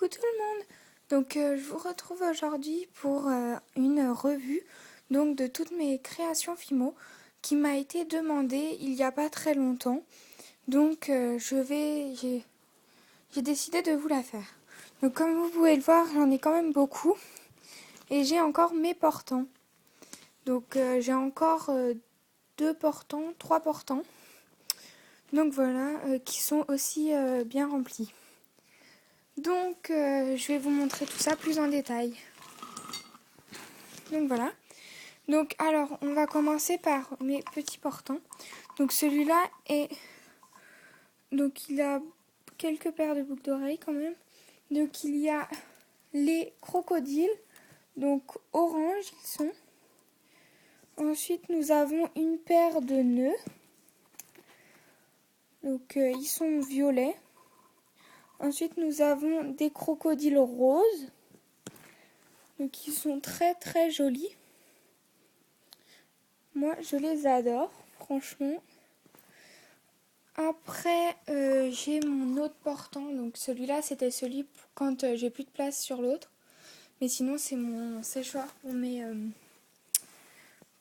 Coucou tout le monde. Je vous retrouve aujourd'hui pour une revue de toutes mes créations Fimo qui m'a été demandée il n'y a pas très longtemps. J'ai décidé de vous la faire. Donc comme vous pouvez le voir, j'en ai quand même beaucoup et j'ai encore mes portants. J'ai encore deux portants, trois portants. Qui sont aussi bien remplis. Je vais vous montrer tout ça plus en détail. Alors, on va commencer par mes petits portants. Celui-là est... il a quelques paires de boucles d'oreilles quand même. Il y a les crocodiles. Orange, ils sont. Ensuite, nous avons une paire de nœuds. Ils sont violets. Ensuite, nous avons des crocodiles roses. Ils sont très très jolis. Moi, je les adore, franchement. Après, j'ai mon autre portant. Celui-là, c'était celui quand j'ai plus de place sur l'autre. Mais sinon, c'est mon séchoir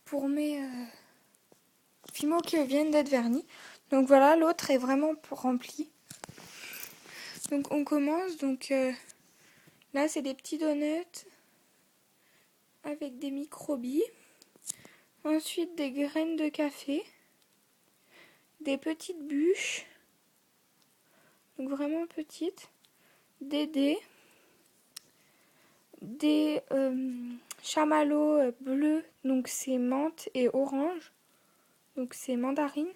pour mes Fimo qui viennent d'être vernis. L'autre est vraiment rempli. On commence. Là, c'est des petits donuts avec des microbilles. Ensuite, des graines de café. Des petites bûches. Vraiment petites. Des dés. Des chamallows bleus. C'est menthe et orange. C'est mandarine.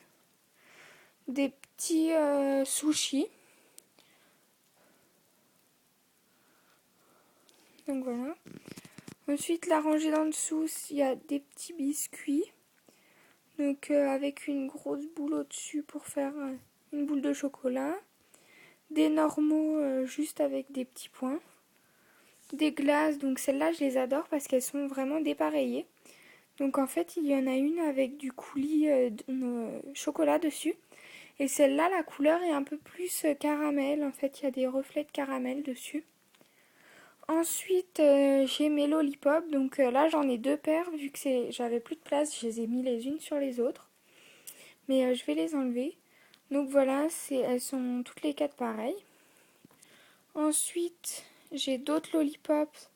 Des petits sushis. Voilà. Ensuite, la rangée d'en dessous, il y a des petits biscuits. Avec une grosse boule au-dessus pour faire une boule de chocolat. Des normaux juste avec des petits points. Des glaces, celles-là, je les adore parce qu'elles sont vraiment dépareillées. En fait, il y en a une avec du coulis chocolat dessus. Et celle-là, la couleur est un peu plus caramel. En fait, il y a des reflets de caramel dessus. Ensuite, j'ai mes lollipops. Là, j'en ai deux paires. Vu que j'avais plus de place, je les ai mis les unes sur les autres. Mais je vais les enlever. Elles sont toutes les quatre pareilles. Ensuite, j'ai d'autres lollipops.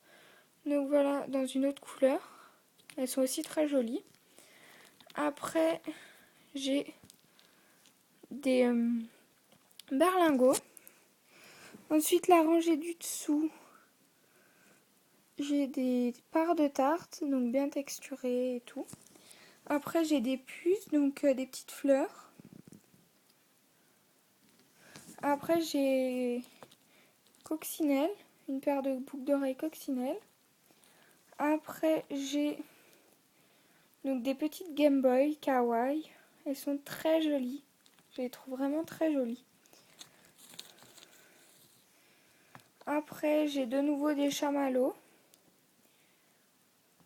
Dans une autre couleur. Elles sont aussi très jolies. Après, j'ai des berlingots. Ensuite, la rangée du dessous. J'ai des parts de tarte, bien texturées et tout. Après, j'ai des puces, des petites fleurs. Après, j'ai coccinelle, une paire de boucles d'oreilles coccinelle. Après, j'ai des petites Game Boy kawaii. Elles sont très jolies. Je les trouve vraiment très jolies. Après, j'ai de nouveau des chamallows.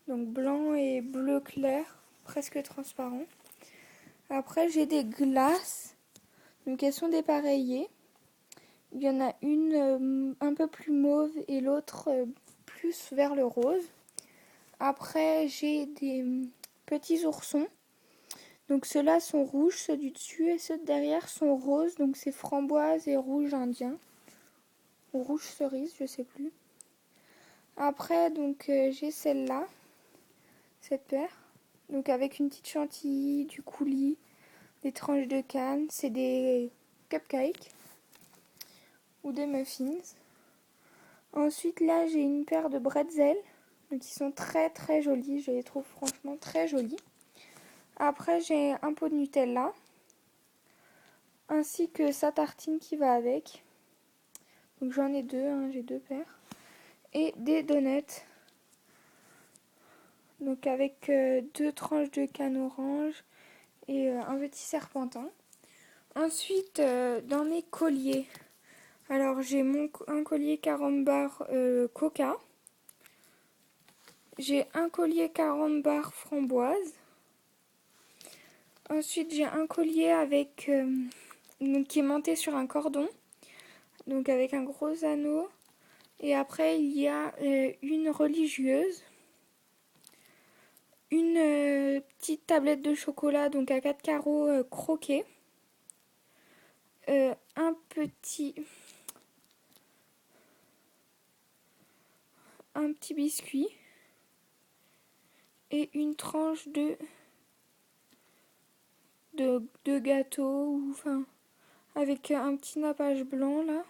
Blanc et bleu clair, presque transparent. Après, j'ai des glaces. Elles sont dépareillées. Il y en a une un peu plus mauve et l'autre plus vers le rose. Après, j'ai des petits oursons. Ceux-là sont rouges, ceux du dessus, et ceux de derrière sont roses. C'est framboise et rouge indien. Ou rouge cerise, je sais plus. Après, j'ai celle-là. Cette paire. Avec une petite chantilly, du coulis, des tranches de canne. C'est des cupcakes. Ou des muffins. Ensuite, là, j'ai une paire de bretzels. Qui sont très très jolies. Je les trouve franchement très jolies. Après, j'ai un pot de Nutella. Ainsi que sa tartine qui va avec. J'en ai deux, j'ai deux paires. Et des donuts. Avec deux tranches de canne orange et un petit serpentin. Ensuite, dans mes colliers. Alors, j'ai un collier carambar coca. J'ai un collier carambar framboise. Ensuite, j'ai un collier avec qui est monté sur un cordon. Avec un gros anneau Et après, il y a une religieuse, une petite tablette de chocolat, donc à 4 carreaux croqués, un petit biscuit et une tranche de gâteau, ou enfin avec un petit nappage blanc là,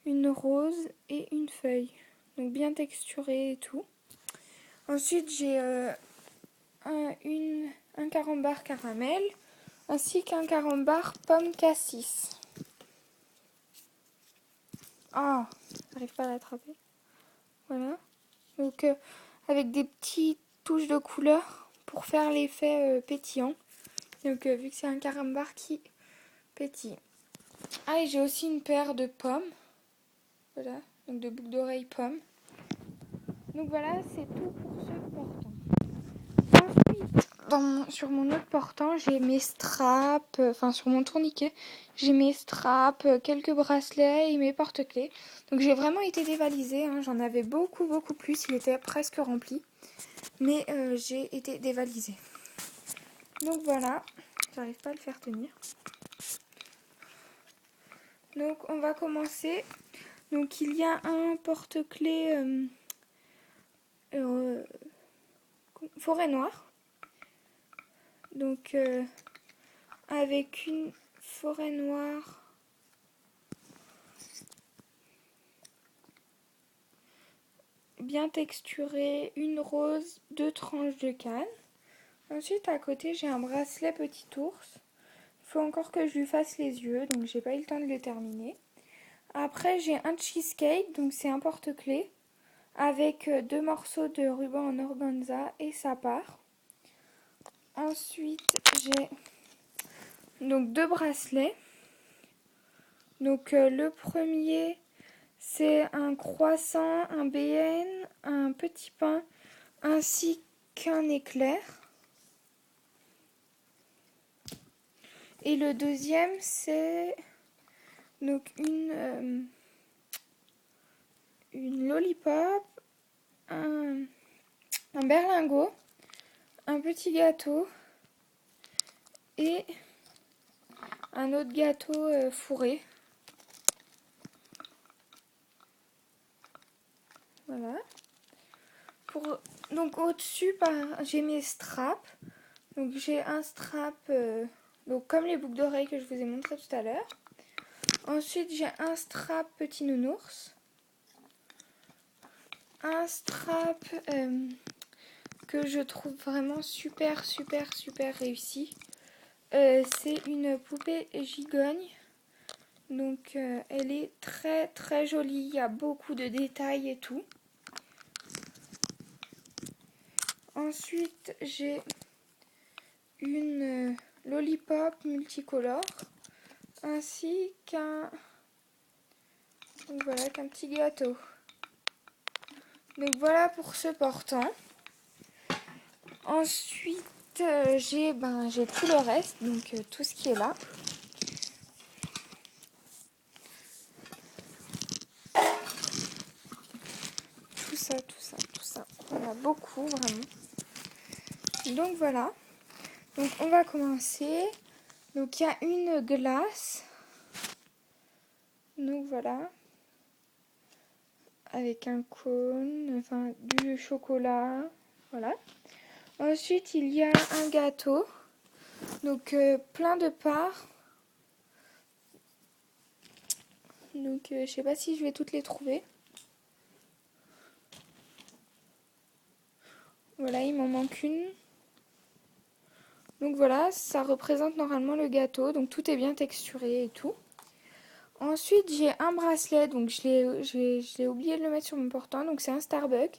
une rose et une feuille, donc bien texturé et tout. Ensuite j'ai un carambar caramel ainsi qu'un carambar pomme cassis. Ah, j'arrive pas à l'attraper. Voilà. Donc avec des petites touches de couleur pour faire l'effet pétillant. Donc vu que c'est un carambar qui pétille. Ah, et j'ai aussi une paire de pommes. Voilà, donc de boucles d'oreilles pommes. Donc voilà, c'est tout pour ce portant. Ensuite, sur mon autre portant, j'ai mes straps, enfin sur mon tourniquet, j'ai mes straps, quelques bracelets et mes porte-clés. Donc j'ai vraiment été dévalisée, hein. J'en avais beaucoup plus, il était presque rempli. Mais j'ai été dévalisée. Donc voilà, j'arrive pas à le faire tenir. Donc on va commencer. Donc il y a un porte-clés forêt noire. Donc avec une forêt noire bien texturée, une rose, 2 tranches de canne. Ensuite à côté j'ai un bracelet petit ours. Il faut encore que je lui fasse les yeux, donc j'ai pas eu le temps de le terminer. Après j'ai un cheesecake, donc c'est un porte-clés avec 2 morceaux de ruban en organza et sa part. Ensuite j'ai donc 2 bracelets. Donc le premier c'est un croissant, un BN, un petit pain ainsi qu'un éclair. Et le deuxième c'est donc une lollipop, un berlingot, un petit gâteau et un autre gâteau fourré. Voilà. Donc au-dessus, j'ai mes straps. Donc j'ai un strap, donc comme les boucles d'oreilles que je vous ai montré tout à l'heure. Ensuite j'ai un strap petit nounours. Un strap que je trouve vraiment super réussi. C'est une poupée gigogne. Donc elle est très jolie. Il y a beaucoup de détails et tout. Ensuite j'ai une lollipop multicolore ainsi qu'un petit gâteau. Donc voilà pour ce portant. Ensuite j'ai tout le reste, donc tout ce qui est là. Tout ça. On a beaucoup vraiment. Donc voilà. Donc on va commencer. Donc il y a une glace. Donc voilà. Avec un cône, enfin du chocolat. Voilà. Ensuite il y a un gâteau. Donc plein de parts. Donc je sais pas si je vais toutes les trouver. Voilà, il m'en manque une. Donc voilà, ça représente normalement le gâteau. Donc tout est bien texturé et tout. Ensuite, j'ai un bracelet. Donc je l'ai oublié de le mettre sur mon portant. Donc c'est un Starbucks.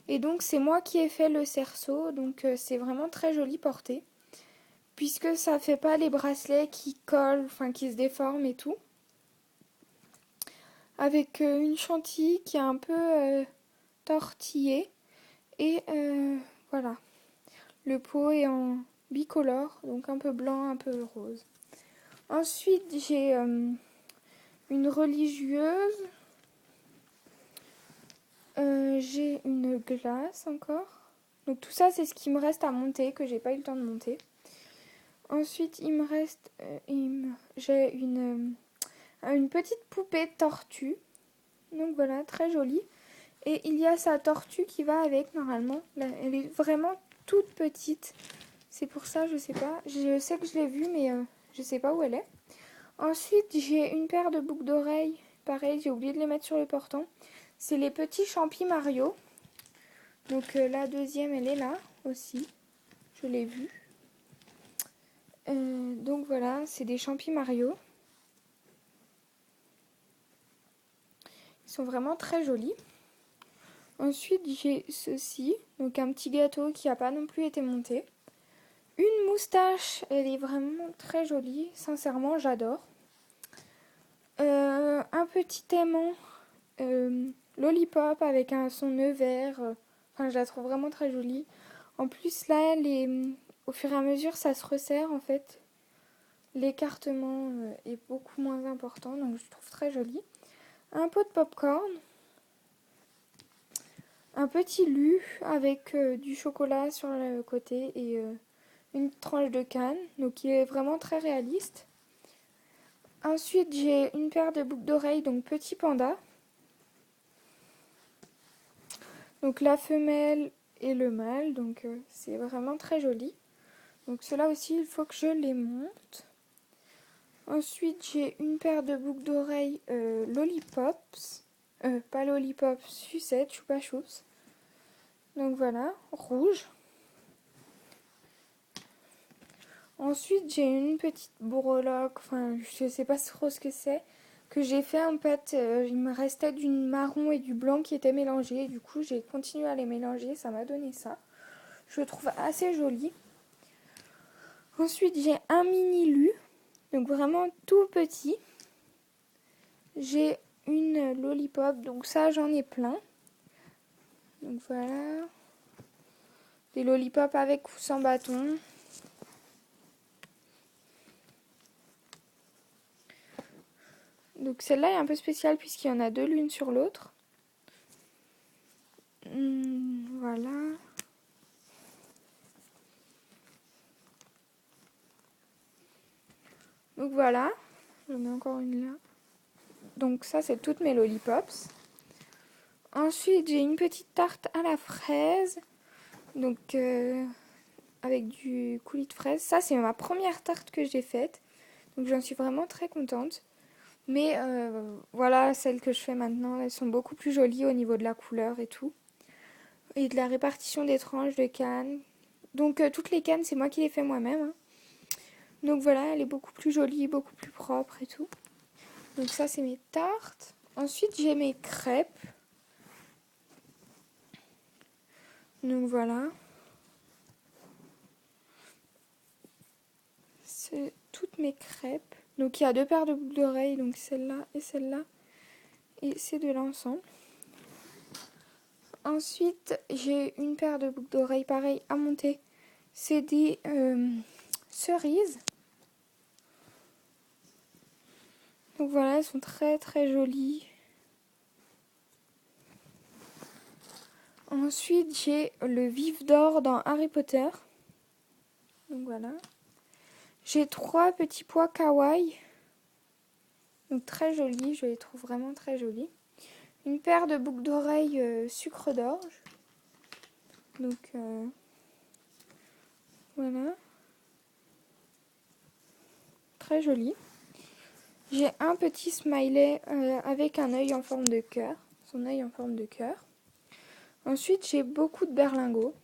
Et donc c'est moi qui ai fait le cerceau. Donc c'est vraiment très joli porté. Puisque ça fait pas les bracelets qui collent, enfin qui se déforment et tout. Avec une chantilly qui est un peu tortillée. Et voilà. Le pot est en bicolore, donc un peu blanc, un peu rose. Ensuite, j'ai une religieuse. glace encore. Donc tout ça, c'est ce qui me reste à monter, que j'ai pas eu le temps de monter. Ensuite, il me reste... j'ai une petite poupée tortue. Donc voilà, très jolie. Et il y a sa tortue qui va avec, normalement. Là, elle est vraiment toute petite. C'est pour ça, je sais pas. Je sais que je l'ai vue, mais je sais pas où elle est. Ensuite, j'ai une paire de boucles d'oreilles. Pareil, j'ai oublié de les mettre sur le portant. C'est les petits champis Mario. Donc la deuxième, elle est là aussi. Je l'ai vue. Donc voilà, c'est des champis Mario. Ils sont vraiment très jolis. Ensuite, j'ai ceci. Donc un petit gâteau qui n'a pas non plus été monté. Une moustache, elle est vraiment très jolie. Sincèrement, j'adore. Un petit aimant lollipop avec son nœud vert. Enfin, je la trouve vraiment très jolie. En plus, là, au fur et à mesure, ça se resserre en fait. L'écartement est beaucoup moins important, donc je trouve très joli. Un pot de popcorn. Un petit lu avec du chocolat sur le côté et une tranche de canne. Donc, il est vraiment très réaliste. Ensuite, j'ai une paire de boucles d'oreilles, donc petit panda. Donc la femelle et le mâle, donc c'est vraiment très joli. Donc cela aussi, il faut que je les monte. Ensuite, j'ai une paire de boucles d'oreilles lollipops. Pas lollipop, sucette, choupa choups. Donc voilà, rouge. Ensuite, j'ai une petite breloque, enfin je sais pas trop ce que c'est, que j'ai fait en fait, il me restait du marron et du blanc qui étaient mélangés. Du coup, j'ai continué à les mélanger, ça m'a donné ça. Je le trouve assez joli. Ensuite, j'ai un mini lu, donc vraiment tout petit. J'ai une lollipop, donc ça j'en ai plein. Donc voilà. Des lollipops avec ou sans bâton. Donc celle-là est un peu spéciale puisqu'il y en a deux l'une sur l'autre. Voilà. Donc voilà. J'en ai encore une là. Donc ça c'est toutes mes lollipops. Ensuite j'ai une petite tarte à la fraise. Donc avec du coulis de fraise. Ça c'est ma première tarte que j'ai faite. Donc j'en suis vraiment très contente. Mais voilà, celles que je fais maintenant, elles sont beaucoup plus jolies au niveau de la couleur et tout. Et de la répartition des tranches de cannes. Donc toutes les cannes, c'est moi qui les fais moi-même. Hein. Donc voilà, elle est beaucoup plus jolie, beaucoup plus propre et tout. Donc ça, c'est mes tartes. Ensuite, j'ai mes crêpes. Donc voilà. C'est toutes mes crêpes. Donc il y a deux paires de boucles d'oreilles, donc celle-là et celle-là. Et c'est de l'ensemble. Ensuite, j'ai une paire de boucles d'oreilles pareil à monter. C'est des cerises. Donc voilà, elles sont très très jolies. Ensuite, j'ai le vif d'or dans Harry Potter. Donc voilà. J'ai trois petits pois kawaii. Donc très jolis, je les trouve vraiment très jolis. Une paire de boucles d'oreilles sucre d'orge. Donc voilà. Très joli. J'ai un petit smiley avec un œil en forme de cœur. Son œil en forme de cœur. Ensuite, j'ai beaucoup de berlingots.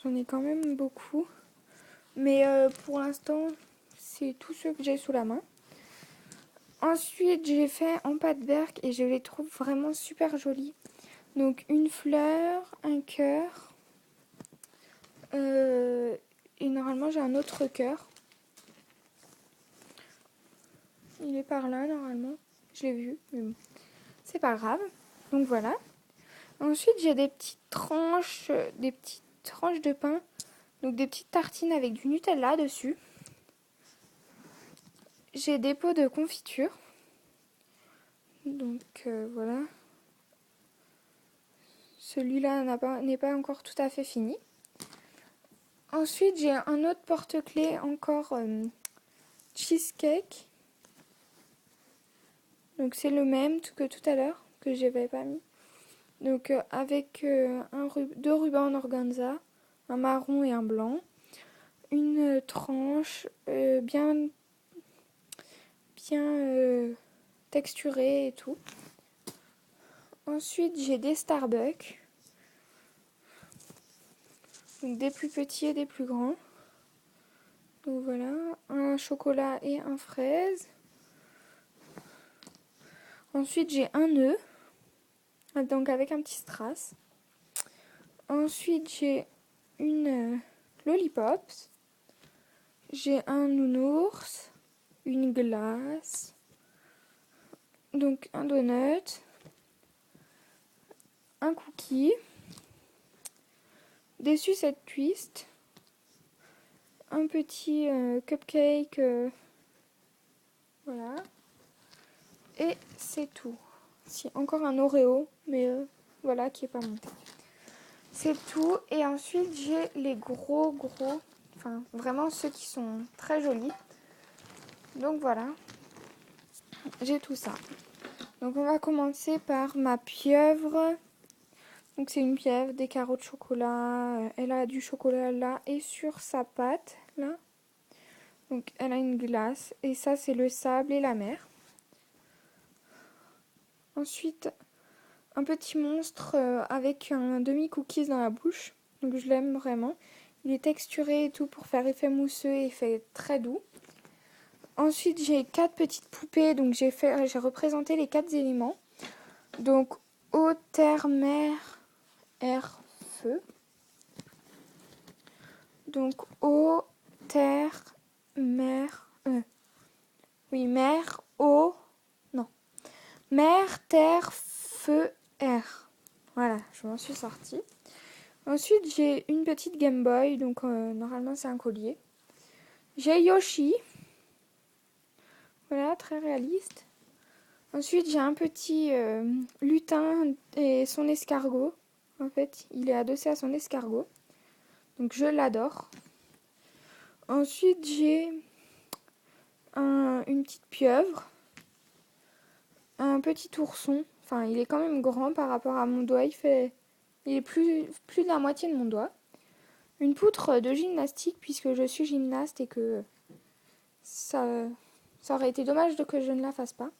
J'en ai quand même beaucoup. Mais pour l'instant, c'est tous ceux que j'ai sous la main. Ensuite, j'ai fait en pâte berk et je les trouve vraiment super jolis. Donc, une fleur, un cœur. Et normalement, j'ai un autre cœur. Il est par là, normalement. Je l'ai vu, mais bon. C'est pas grave. Donc, voilà. Ensuite, j'ai des petites tranches de pain. Donc, des petites tartines avec du Nutella dessus. J'ai des pots de confiture. Donc voilà. Celui-là n'est pas encore tout à fait fini. Ensuite, j'ai un autre porte-clés encore cheesecake. Donc c'est le même que tout à l'heure, que je n'avais pas mis. Donc avec deux rubans en organza, un marron et un blanc. Une tranche bien texturée et tout. Ensuite, j'ai des Starbucks. Donc des plus petits et des plus grands. Donc voilà, un chocolat et un fraise. Ensuite, j'ai un œuf, donc avec un petit strass. Ensuite, j'ai une lollipops. J'ai un nounours, une glace, donc un donut, un cookie, des sucettes twist, un petit cupcake, voilà, et c'est tout. Si, encore un Oreo, mais voilà, qui est pas monté. C'est tout, et ensuite j'ai les gros, enfin vraiment ceux qui sont très jolis. Donc voilà, j'ai tout ça. Donc on va commencer par ma pieuvre. Donc c'est une pieuvre, des carreaux de chocolat. Elle a du chocolat là et sur sa pâte là. Donc elle a une glace et ça c'est le sable et la mer. Ensuite un petit monstre avec un demi-cookies dans la bouche. Donc je l'aime vraiment. Il est texturé et tout pour faire effet mousseux et effet très doux. Ensuite j'ai 4 petites poupées. Donc j'ai représenté les 4 éléments. Donc eau, terre, mer, air, feu. Donc eau, terre, mer, mer, eau, non, mer, terre, feu, air. Voilà, je m'en suis sortie. Ensuite, j'ai une petite Game Boy, donc normalement c'est un collier. J'ai Yoshi, voilà, très réaliste. Ensuite, j'ai un petit lutin et son escargot. En fait, il est adossé à son escargot. Donc je l'adore. Ensuite, j'ai une petite pieuvre, un petit ourson. Enfin, il est quand même grand par rapport à mon doigt. Il est plus de la moitié de mon doigt. Une poutre de gymnastique, puisque je suis gymnaste et que ça aurait été dommage que je ne la fasse pas.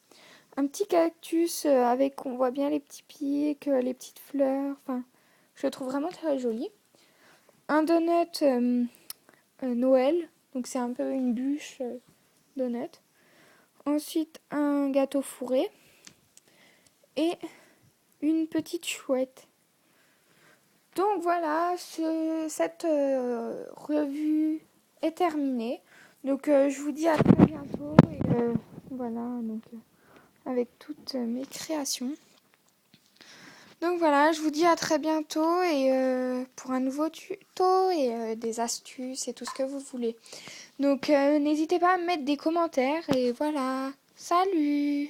Un petit cactus avec, on voit bien les petits pics, les petites fleurs. Enfin, je le trouve vraiment très joli. Un donut Noël, donc c'est un peu une bûche donut. Ensuite, un gâteau fourré et une petite chouette. Donc voilà, cette revue est terminée. Donc je vous dis à très bientôt. Et voilà, donc avec toutes mes créations. Donc voilà, je vous dis à très bientôt et pour un nouveau tuto et des astuces et tout ce que vous voulez. Donc n'hésitez pas à me mettre des commentaires et voilà. Salut!